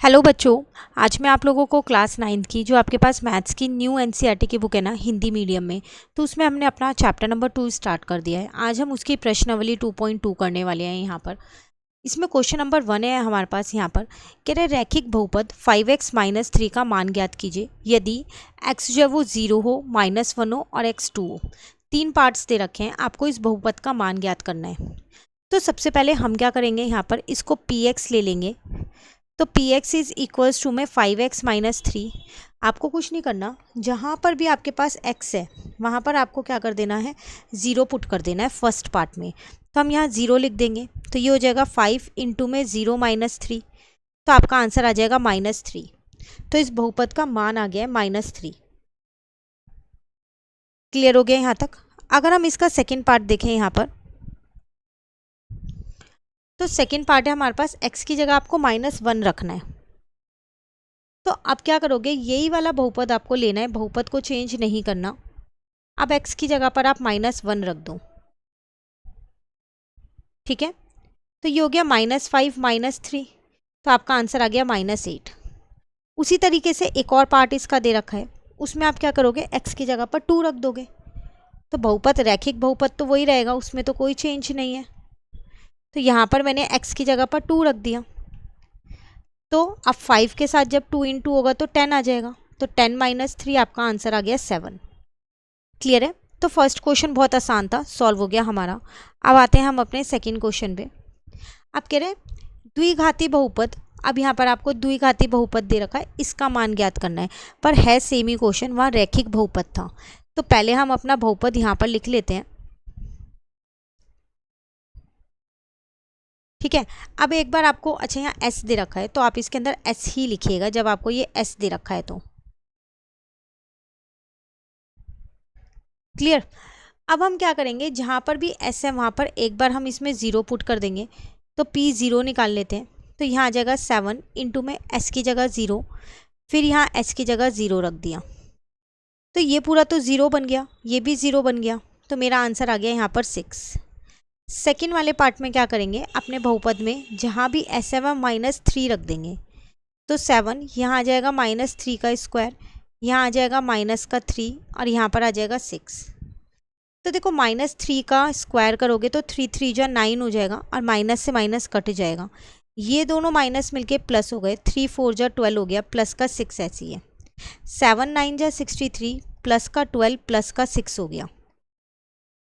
Hello बच्चों। आज मैं आप लोगों को क्लास 9th की जो आपके पास मैथ्स की न्यू एनसीईआरटी की बुक है ना हिंदी मीडियम में, तो उसमें हमने अपना चैप्टर नंबर 2 स्टार्ट कर दिया है। आज हम उसकी प्रश्नावली 2.2 करने वाले हैं। यहाँ पर इसमें क्वेश्चन नंबर 1 है हमारे पास। यहाँ पर कह रहे रैखिक बहुपद 5x-3 का मान ज्ञात कीजिए यदि x जो है वो 0 हो, -1 हो और x 2 हो। 3 पार्ट्स दे रखे हैं, आपको इस बहुपद का मान ज्ञात करना है। तो सबसे पहले हम क्या करेंगे, यहाँ पर इसको px ले लेंगे। तो px इज इक्वल्स टू में 5x-3। आपको कुछ नहीं करना, जहाँ पर भी आपके पास x है वहाँ पर आपको क्या कर देना है, 0 पुट कर देना है फर्स्ट पार्ट में। तो हम यहाँ 0 लिख देंगे, तो ये हो जाएगा 5 इंटू में 0 -3, तो आपका आंसर आ जाएगा -3। तो इस बहुपद का मान आ गया है -3। क्लियर हो गया यहाँ तक। अगर हम इसका सेकेंड पार्ट देखें यहाँ पर, तो सेकेंड पार्ट है हमारे पास x की जगह आपको -1 रखना है। तो अब क्या करोगे, यही वाला बहुपद आपको लेना है, बहुपद को चेंज नहीं करना। अब x की जगह पर आप -1 रख दो, ठीक है। तो ये हो गया -5 -3, तो आपका आंसर आ गया -8। उसी तरीके से एक और पार्ट इसका दे रखा है, उसमें आप क्या करोगे, x की जगह पर 2 रख दोगे। तो बहुपद, रैखिक बहुपद तो वही रहेगा, उसमें तो कोई चेंज नहीं है। तो यहाँ पर मैंने x की जगह पर 2 रख दिया। तो अब 5 के साथ जब 2 × 2 होगा तो 10 आ जाएगा। तो 10 - 3 आपका आंसर आ गया 7। क्लियर है। तो फर्स्ट क्वेश्चन बहुत आसान था, सॉल्व हो गया हमारा। अब आते हैं हम अपने सेकंड क्वेश्चन पे। अब कह रहे हैं द्विघाती बहुपद। अब यहाँ पर आपको द्विघाती बहुपद दे रखा है, इसका मान ज्ञात करना है, पर है सेम ही क्वेश्चन, वहाँ रैखिक बहुपद था। तो पहले हम अपना बहुपद यहाँ पर लिख लेते हैं, ठीक है। अब एक बार आपको, अच्छा यहाँ s दे रखा है तो आप इसके अंदर s ही लिखिएगा जब आपको ये s दे रखा है तो। क्लियर। अब हम क्या करेंगे, जहाँ पर भी s है वहाँ पर एक बार हम इसमें 0 पुट कर देंगे। तो p 0 निकाल लेते हैं, तो यहाँ आ जाएगा 7 इंटू में s की जगह 0, फिर यहाँ s की जगह 0 रख दिया। तो ये पूरा तो 0 बन गया, ये भी 0 बन गया, तो मेरा आंसर आ गया यहाँ पर 6। सेकेंड वाले पार्ट में क्या करेंगे, अपने बहुपद में जहाँ भी s है वह -3 रख देंगे। तो 7 यहाँ आ जाएगा -3 का स्क्वायर, यहाँ आ जाएगा -3 और यहाँ पर आ जाएगा 6। तो देखो -3 का स्क्वायर करोगे तो 3 3 जा 9 हो जाएगा और माइनस से माइनस कट जाएगा। ये दोनों माइनस मिलके प्लस हो गए, 3 4 जा 12 हो गया, प्लस का 6 ऐसी है। 7 9 जा 63, प्लस का 12 प्लस का 6 हो गया।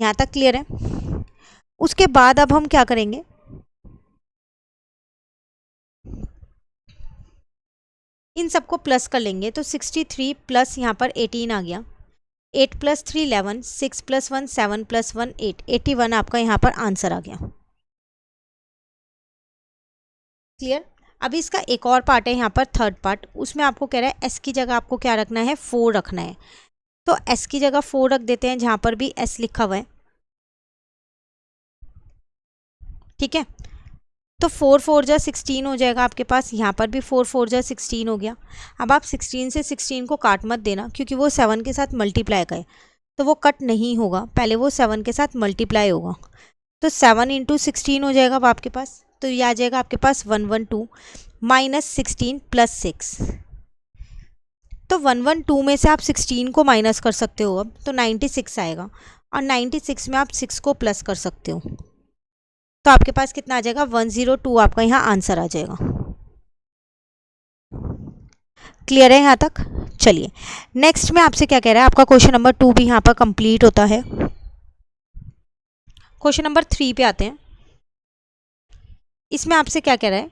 यहाँ तक क्लियर है। उसके बाद अब हम क्या करेंगे, इन सबको प्लस कर लेंगे। तो 63 प्लस यहाँ पर 18 आ गया, 8 + 3 11, 6 + 1 7 + 1 8, 81 आपका यहाँ पर आंसर आ गया। क्लियर। अभी इसका एक और पार्ट है यहाँ पर, थर्ड पार्ट, उसमें आपको कह रहा है s की जगह आपको क्या रखना है, 4 रखना है। तो s की जगह 4 रख देते हैं जहाँ पर भी s लिखा हुआ है, ठीक है। तो 4 4 जा 16 हो जाएगा आपके पास, यहाँ पर भी 4 4 जा 16 हो गया। अब आप 16 से 16 को काट मत देना, क्योंकि वो 7 के साथ मल्टीप्लाई का है, तो वो कट नहीं होगा, पहले वो 7 के साथ मल्टीप्लाई होगा। तो 7 × 16 हो जाएगा अब आपके पास, तो ये आ जाएगा आपके पास 112 -16 + 6। तो 112 में से आप 16 को माइनस कर सकते हो, अब तो 96 आएगा, और 96 में आप 6 को प्लस कर सकते हो। तो आपके पास कितना आ जाएगा, 102 आपका यहाँ आंसर आ जाएगा। क्लियर है यहाँ तक। चलिए नेक्स्ट में आपसे क्या कह रहा है, आपका क्वेश्चन नंबर 2 भी यहाँ पर कंप्लीट होता है। क्वेश्चन नंबर 3 पे आते हैं। इसमें आपसे क्या कह रहा है,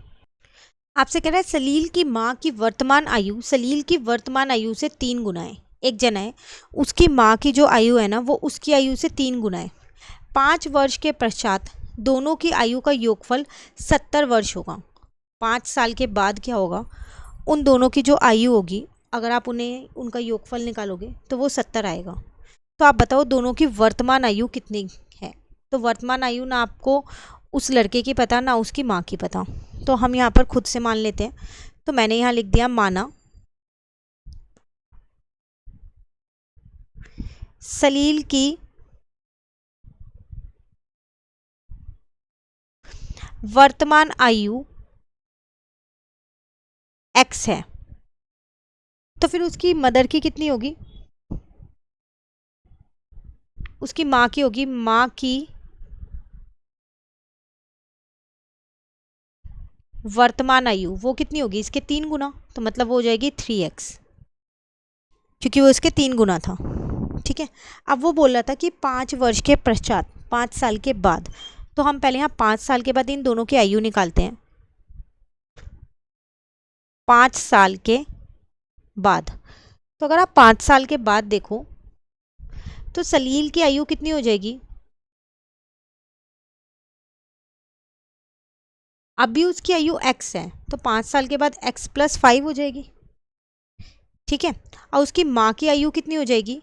आपसे कह रहा है सलील की माँ की वर्तमान आयु सलील की वर्तमान आयु से 3 गुना है। एक जना है, उसकी माँ की जो आयु है ना वो उसकी आयु से 3 गुना है। 5 वर्ष के पश्चात दोनों की आयु का योगफल 70 वर्ष होगा। 5 साल के बाद क्या होगा, उन दोनों की जो आयु होगी, अगर आप उनका योगफल निकालोगे तो वो 70 आएगा। तो आप बताओ दोनों की वर्तमान आयु कितनी है। तो वर्तमान आयु ना आपको उस लड़के की पता ना उसकी माँ की पता, तो हम यहाँ पर खुद से मान लेते हैं। तो मैंने यहाँ लिख दिया, माना सलील की वर्तमान आयु एक्स है, तो फिर उसकी मदर की कितनी होगी, उसकी माँ की होगी, माँ की वर्तमान आयु वो कितनी होगी, इसके 3 गुना, तो मतलब वो हो जाएगी 3x, क्योंकि वो इसके 3 गुना था। ठीक है, अब वो बोल रहा था कि 5 वर्ष के पश्चात, 5 साल के बाद, तो हम पहले यहाँ 5 साल के बाद इन दोनों की आयु निकालते हैं। 5 साल के बाद, तो अगर आप 5 साल के बाद देखो तो सलील की आयु कितनी हो जाएगी, अभी उसकी आयु x है, तो 5 साल के बाद x + 5 हो जाएगी। ठीक है, और उसकी माँ की आयु कितनी हो जाएगी,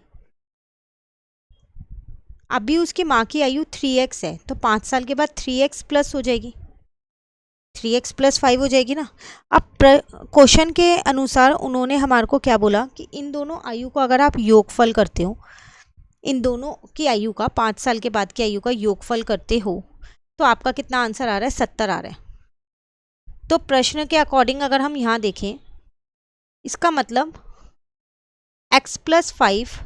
अभी उसकी माँ की आयु 3x है, तो 5 साल के बाद 3x प्लस हो जाएगी, 3x + 5 हो जाएगी ना। अब क्वेश्चन के अनुसार उन्होंने हमारे को क्या बोला कि इन दोनों आयु को अगर आप योगफल करते हो, इन दोनों की आयु का, 5 साल के बाद की आयु का योगफल करते हो, तो आपका कितना आंसर आ रहा है, 70 आ रहा है। तो प्रश्न के अकॉर्डिंग अगर हम यहाँ देखें, इसका मतलब x + 5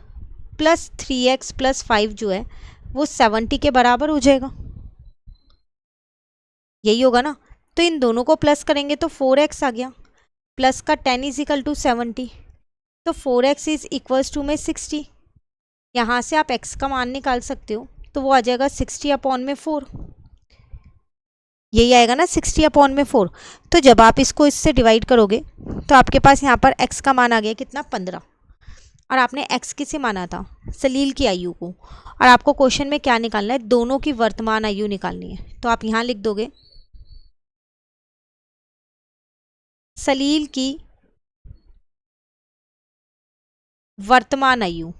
+ 3x + 5 जो है वो 70 के बराबर हो जाएगा, यही होगा ना। तो इन दोनों को प्लस करेंगे तो 4x आ गया, प्लस का 10 = 70, तो 4x = में 60। यहाँ से आप x का मान निकाल सकते हो, तो वो आ जाएगा 60/4, यही आएगा ना 60/4। तो जब आप इसको इससे डिवाइड करोगे तो आपके पास यहाँ पर x का मान आ गया कितना, 15, और आपने x किसे माना था, सलील की आयु को, और आपको क्वेश्चन में क्या निकालना है, दोनों की वर्तमान आयु निकालनी है। तो आप यहाँ लिख दोगे सलील की वर्तमान आयु,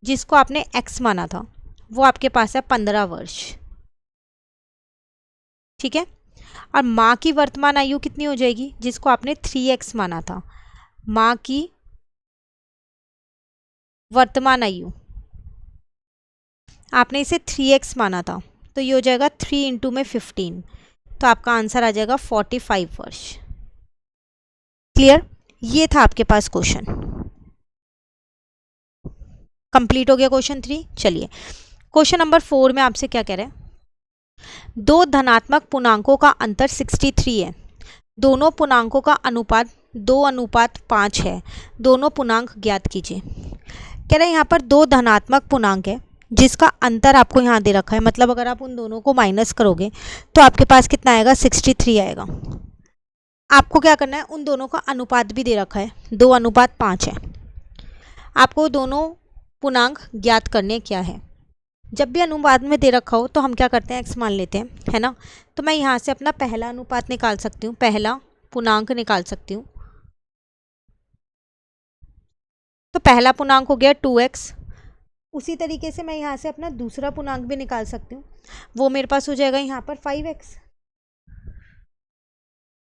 जिसको आपने x माना था, वो आपके पास है 15 वर्ष। ठीक है, और माँ की वर्तमान आयु कितनी हो जाएगी, जिसको आपने 3x माना था, माँ की वर्तमान आयु आपने इसे 3x माना था, तो ये हो जाएगा 3 × में 15, तो आपका आंसर आ जाएगा 45 वर्ष। क्लियर, ये था आपके पास क्वेश्चन, कंप्लीट हो गया क्वेश्चन 3। चलिए क्वेश्चन नंबर 4 में आपसे क्या कह रहे हैं, दो धनात्मक पूर्णांकों का अंतर 63 है, दोनों पूर्णांकों का अनुपात 2:5 है, दोनों पूर्णांक ज्ञात कीजिए। कह रहे हैं यहाँ पर दो धनात्मक पूर्णांक है जिसका अंतर आपको यहाँ दे रखा है, मतलब अगर आप उन दोनों को माइनस करोगे तो आपके पास कितना आएगा, 63 आएगा। आपको क्या करना है, उन दोनों का अनुपात भी दे रखा है, 2:5 है, आपको दोनों पूर्णांक ज्ञात करने क्या है। जब भी अनुपात में दे रखा हो तो हम क्या करते हैं, x मान लेते हैं, है ना। तो मैं यहाँ से अपना पहला अनुपात निकाल सकती हूँ, पहला पूर्णांक निकाल सकती हूँ। तो पहला पूर्णांक हो गया 2x, उसी तरीके से मैं यहाँ से अपना दूसरा पूर्णांक भी निकाल सकती हूँ, वो मेरे पास हो जाएगा यहाँ पर 5x।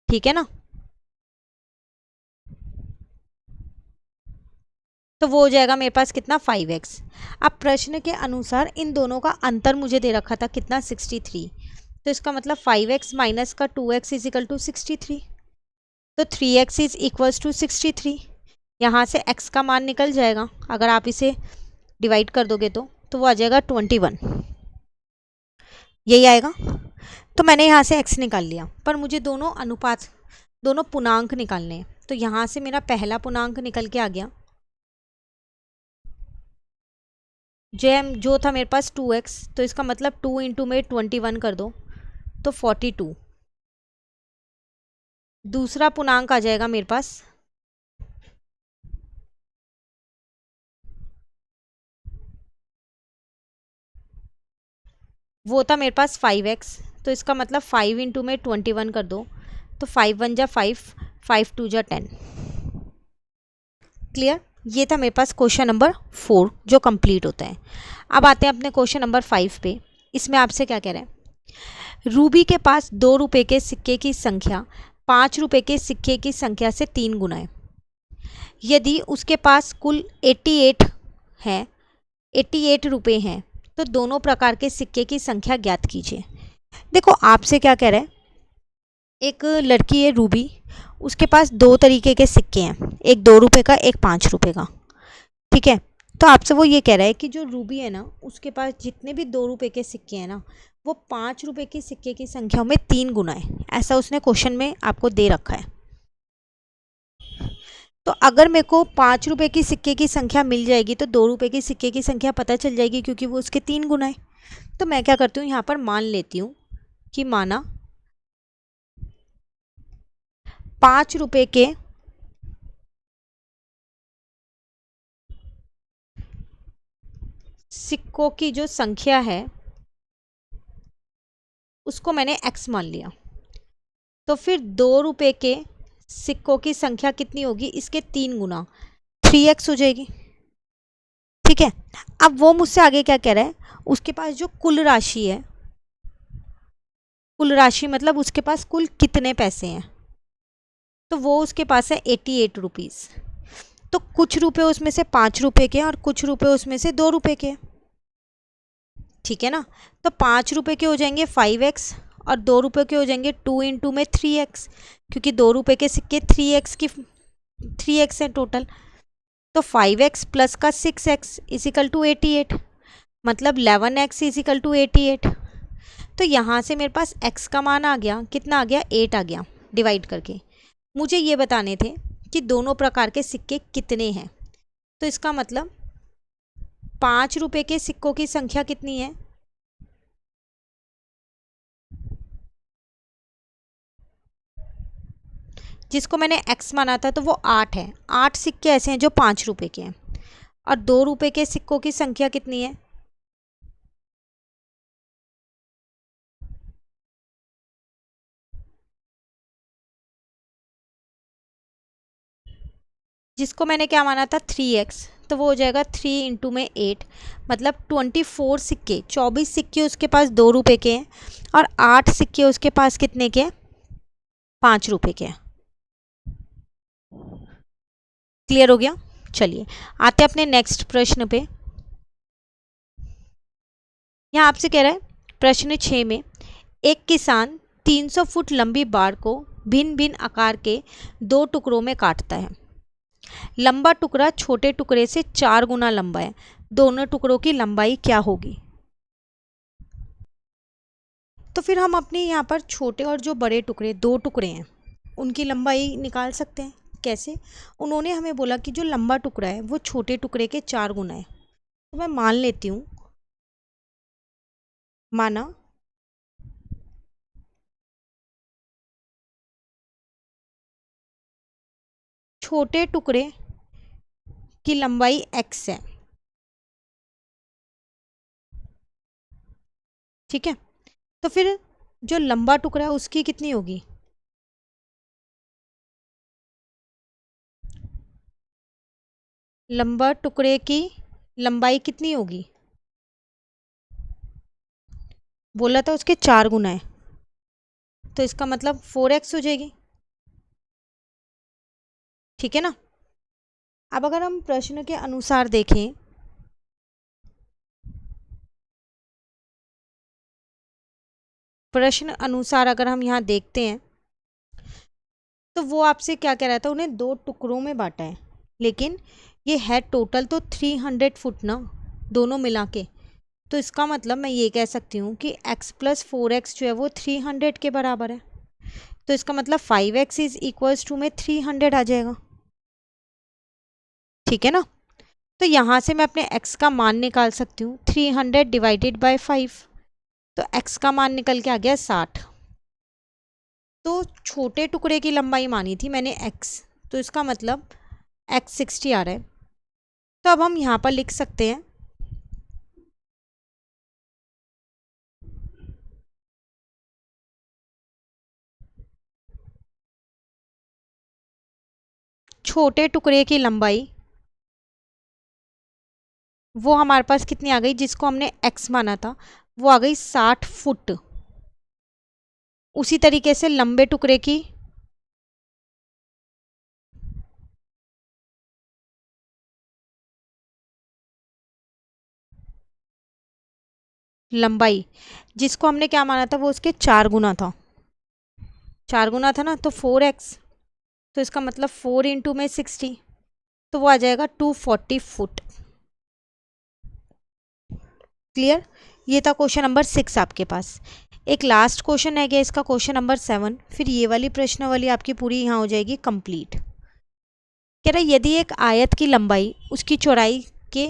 ठीक है ना, तो वो हो जाएगा मेरे पास कितना, 5x। अब प्रश्न के अनुसार इन दोनों का अंतर मुझे दे रखा था कितना, 63, तो इसका मतलब 5x माइनस का 2x = 63, तो 3x = 63। यहाँ से x का मान निकल जाएगा, अगर आप इसे डिवाइड कर दोगे तो वो आ जाएगा 21, यही आएगा। तो मैंने यहाँ से x निकाल लिया, पर मुझे दोनों अनुपात, दोनों पूर्णांक निकालने हैं। तो यहाँ से मेरा पहला पूर्णांक निकल के आ गया, जो था मेरे पास 2x, तो इसका मतलब 2 × में 21 कर दो तो 42। दूसरा पूर्णांक आ जाएगा मेरे पास, वो था मेरे पास 5x, तो इसका मतलब 5 × में 21 कर दो तो 5 × 1 = 5, 5 × 2 = 10। क्लियर, ये था मेरे पास क्वेश्चन नंबर 4 जो कंप्लीट होता है। अब आते हैं अपने क्वेश्चन नंबर 5 पे। इसमें आपसे क्या कह रहे हैं, रूबी के पास 2 रुपये के सिक्के की संख्या 5 रुपये के सिक्के की संख्या से 3 गुना है। यदि उसके पास कुल 88 रुपये हैं तो दोनों प्रकार के सिक्के की संख्या ज्ञात कीजिए। देखो आपसे क्या कह रहे हैं, एक लड़की है रूबी, उसके पास दो तरीके के सिक्के हैं, एक 2 रुपये का, एक 5 रुपये का। ठीक है, तो आपसे वो ये कह रहा है कि जो रूबी है ना, उसके पास जितने भी 2 रुपये के सिक्के हैं ना, वो 5 रुपये के सिक्के की संख्या में 3 गुना है, ऐसा उसने क्वेश्चन में आपको दे रखा है। तो अगर मेरे को 5 रुपये की सिक्के की संख्या मिल जाएगी तो 2 रुपये की सिक्के की संख्या पता चल जाएगी, क्योंकि वो उसके 3 गुना है। तो मैं क्या करती हूँ, यहाँ पर मान लेती हूँ कि माना 5 रुपये के सिक्कों की जो संख्या है उसको मैंने x मान लिया। तो फिर 2 रुपये के सिक्कों की संख्या कितनी होगी, इसके 3 गुना, 3x हो जाएगी। ठीक है, अब वो मुझसे आगे क्या कह रहा है, उसके पास जो कुल राशि है, कुल राशि मतलब उसके पास कुल कितने पैसे हैं, तो वो उसके पास है 88 रुपीज़। तो कुछ रुपए उसमें से 5 रुपये के और कुछ रुपए उसमें से 2 रुपये के। ठीक है ना, तो 5 रुपये के हो जाएंगे 5x और 2 रुपये के हो जाएंगे 2 इंटू में 3x, क्योंकि 2 रुपये के सिक्के 3x है टोटल। तो 5x प्लस का 6x इजिकल टू 88, मतलब 11x इजिकल टू 88। तो यहाँ से मेरे पास x का मान आ गया, कितना आ गया, 8 आ गया डिवाइड करके। मुझे ये बताने थे कि दोनों प्रकार के सिक्के कितने हैं। तो इसका मतलब 5 रुपये के सिक्कों की संख्या कितनी है, जिसको मैंने x माना था तो वो 8 है। 8 सिक्के ऐसे हैं जो 5 रुपये के हैं। और 2 रुपये के सिक्कों की संख्या कितनी है, जिसको मैंने क्या माना था 3x, तो वो हो जाएगा 3 इंटू में 8, मतलब 24 सिक्के, 24 सिक्के उसके पास 2 रुपये के हैं और 8 सिक्के उसके पास कितने के, 5 रुपये के हैं। क्लियर हो गया। चलिए आते अपने नेक्स्ट प्रश्न पे। यहाँ आपसे कह रहा है प्रश्न 6 में, एक किसान 300 फुट लंबी बाड़ को भिन्न भिन्न आकार के 2 टुकड़ों में काटता है। लंबा टुकड़ा छोटे टुकड़े से 4 गुना लंबा है, दोनों टुकड़ों की लंबाई क्या होगी। तो फिर हम अपने यहाँ पर छोटे और जो बड़े टुकड़े 2 टुकड़े हैं उनकी लंबाई निकाल सकते हैं। कैसे, उन्होंने हमें बोला कि जो लंबा टुकड़ा है वो छोटे टुकड़े के 4 गुना है। तो मैं मान लेती हूँ, माना छोटे टुकड़े की लंबाई x है। ठीक है, तो फिर जो लंबा टुकड़ा है उसकी कितनी होगी, लंबा टुकड़े की लंबाई कितनी होगी, बोला था उसके 4 गुना है, तो इसका मतलब 4x हो जाएगी। ठीक है ना। अब अगर हम प्रश्न के अनुसार देखें, प्रश्न अनुसार अगर हम यहाँ देखते हैं तो वो आपसे क्या कह रहा था, उन्हें 2 टुकड़ों में बांटा है, लेकिन ये है टोटल तो 300 फुट ना, दोनों मिला के। तो इसका मतलब मैं ये कह सकती हूँ कि x प्लस 4x जो है वो 300 के बराबर है। तो इसका मतलब 5x इज इक्वल्स टू में 300 आ जाएगा। ठीक है ना, तो यहाँ से मैं अपने x का मान निकाल सकती हूँ, 300 डिवाइडेड बाय 5, तो x का मान निकल के आ गया 60। तो छोटे टुकड़े की लंबाई मानी थी मैंने x, तो इसका मतलब x 60 आ रहा है। तो अब हम यहाँ पर लिख सकते हैं छोटे टुकड़े की लंबाई वो हमारे पास कितनी आ गई, जिसको हमने x माना था वो आ गई 60 फुट। उसी तरीके से लंबे टुकड़े की लंबाई, जिसको हमने क्या माना था वो उसके 4 गुना था, 4 गुना था ना, तो 4x। तो इसका मतलब 4 इंटू में 60, तो वो आ जाएगा 240 फुट। क्लियर? ये था क्वेश्चन नंबर 6 आपके पास। एक लास्ट क्वेश्चन है गया इसका, क्वेश्चन नंबर 7। फिर ये वाली प्रश्नावली आपकी पूरी यहाँ हो जाएगी कंप्लीट। कह रहा है यदि एक आयत की लंबाई उसकी चौड़ाई के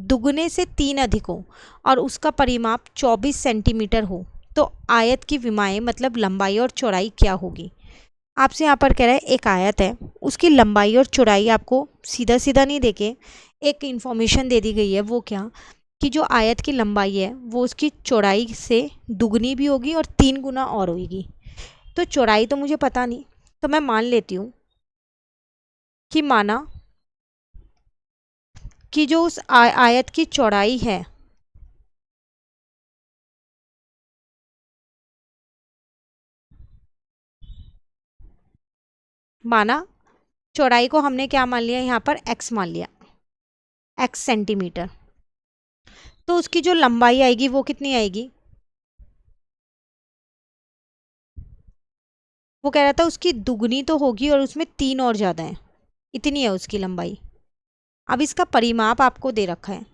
दुगने से 3 अधिक हो और उसका परिमाप 24 सेंटीमीटर हो तो आयत की विमाएं मतलब लंबाई और चौड़ाई क्या होगी। आपसे यहाँ पर कह रहा है एक आयत है, उसकी लंबाई और चौड़ाई आपको सीधा सीधा नहीं देके एक इन्फॉर्मेशन दे दी गई है। वो क्या कि जो आयत की लंबाई है वो उसकी चौड़ाई से दुगनी भी होगी और 3 गुना और होगी। तो चौड़ाई तो मुझे पता नहीं, तो मैं मान लेती हूँ कि माना कि जो उस आयत की चौड़ाई है माना चौड़ाई को हमने क्या मान लिया यहाँ पर x मान लिया, x सेंटीमीटर। तो उसकी जो लंबाई आएगी वो कितनी आएगी, वो कह रहा था उसकी दुगनी तो होगी और उसमें 3 और ज़्यादा है, इतनी है उसकी लंबाई। अब इसका परिमाप आपको दे रखा है,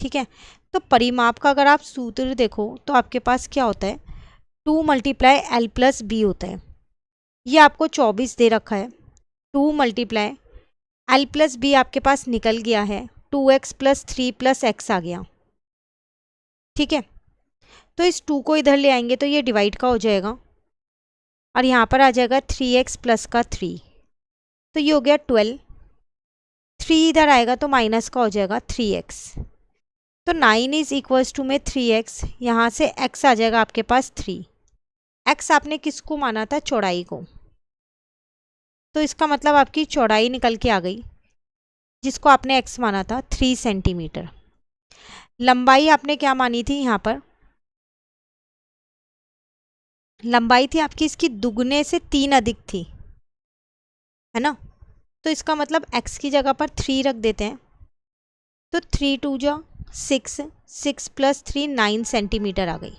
ठीक है। तो परिमाप का अगर आप सूत्र देखो तो आपके पास क्या होता है, 2 मल्टीप्लाई एल प्लस बी होता है। ये आपको 24 दे रखा है, 2 मल्टीप्लाई एल प्लस बी आपके पास निकल गया है, 2x प्लस 3 प्लस एक्स आ गया, ठीक है। तो इस 2 को इधर ले आएंगे तो ये डिवाइड का हो जाएगा और यहाँ पर आ जाएगा 3x प्लस का 3, तो ये हो गया 12। 3 इधर आएगा तो माइनस का हो जाएगा 3x, तो 9 इज इक्वल्स टू में 3x, यहाँ से x आ जाएगा आपके पास 3। x आपने किसको माना था, चौड़ाई को, तो इसका मतलब आपकी चौड़ाई निकल के आ गई जिसको आपने x माना था 3 सेंटीमीटर। लंबाई आपने क्या मानी थी, यहाँ पर लंबाई थी आपकी इसकी दुगने से 3 अधिक थी, है ना। तो इसका मतलब x की जगह पर 3 रख देते हैं, तो 3 2 जा 6, 6 प्लस 3 9 सेंटीमीटर आ गई।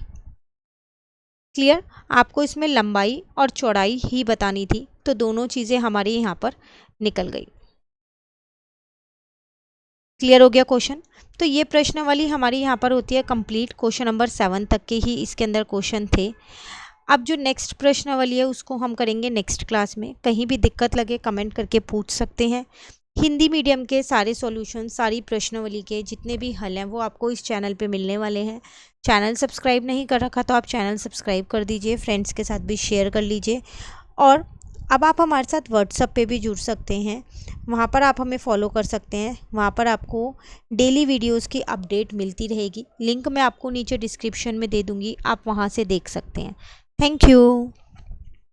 क्लियर? आपको इसमें लंबाई और चौड़ाई ही बतानी थी, तो दोनों चीज़ें हमारी यहाँ पर निकल गई। क्लियर हो गया क्वेश्चन? तो ये प्रश्नावली हमारी यहाँ पर होती है कंप्लीट। क्वेश्चन नंबर 7 तक के ही इसके अंदर क्वेश्चन थे। अब जो नेक्स्ट प्रश्नावली है उसको हम करेंगे नेक्स्ट क्लास में। कहीं भी दिक्कत लगे कमेंट करके पूछ सकते हैं। हिंदी मीडियम के सारे सॉल्यूशन, सारी प्रश्नावली के जितने भी हल हैं वो आपको इस चैनल पे मिलने वाले हैं। चैनल सब्सक्राइब नहीं कर रखा तो आप चैनल सब्सक्राइब कर दीजिए, फ्रेंड्स के साथ भी शेयर कर लीजिए। और अब आप हमारे साथ व्हाट्सएप पे भी जुड़ सकते हैं, वहाँ पर आप हमें फॉलो कर सकते हैं। वहाँ पर आपको डेली वीडियोस की अपडेट मिलती रहेगी। लिंक मैं आपको नीचे डिस्क्रिप्शन में दे दूँगी, आप वहाँ से देख सकते हैं। Thank you.